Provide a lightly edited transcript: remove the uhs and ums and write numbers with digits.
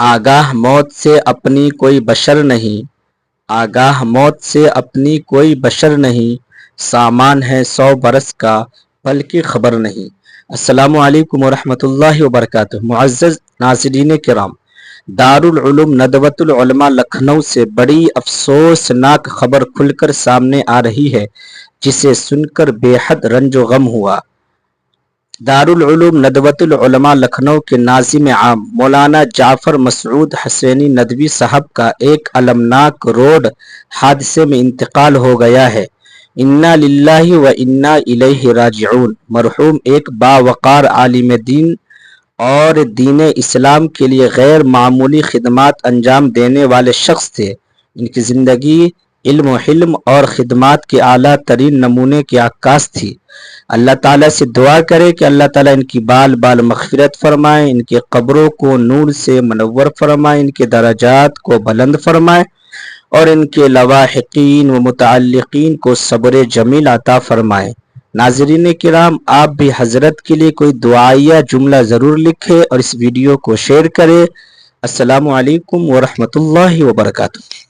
آگاہ موت سے اپنی کوئی بشر نہیں، آگاہ موت سے اپنی کوئی بشر نہیں، سامان ہے 100 برس کا پل کی خبر نہیں۔ السلام علیکم ورحمۃ اللہ وبرکاتہ۔ معزز ناظرین کرام، دارالعلوم ندوۃ العلماء لکھنؤ سے بڑی افسوسناک خبر کھل کر سامنے آ رہی ہے، جسے سن کر بے حد رنج و غم ہوا۔ دارالعلوم ندوۃ العلماء لکھنؤ کے ناظم عام مولانا جعفر مسعود حسینی ندوی صاحب کا ایک المناک روڈ حادثے میں انتقال ہو گیا ہے۔ انا للہ و انا الیہ راجعون۔ مرحوم ایک باوقار عالم دین اور دین اسلام کے لیے غیر معمولی خدمات انجام دینے والے شخص تھے۔ ان کی زندگی علم و حلم اور خدمات کے اعلیٰ ترین نمونے کی عکاس تھی۔ اللہ تعالیٰ سے دعا کرے کہ اللہ تعالیٰ ان کی بال بال مغفرت فرمائے، ان کے قبروں کو نور سے منور فرمائے، ان کے درجات کو بلند فرمائے اور ان کے لواحقین و متعلقین کو صبر جمیل عطا فرمائے۔ ناظرین کرام، آپ بھی حضرت کے لیے کوئی دعائیہ جملہ ضرور لکھیں اور اس ویڈیو کو شیئر کریں۔ السلام علیکم ورحمۃ اللہ وبرکاتہ۔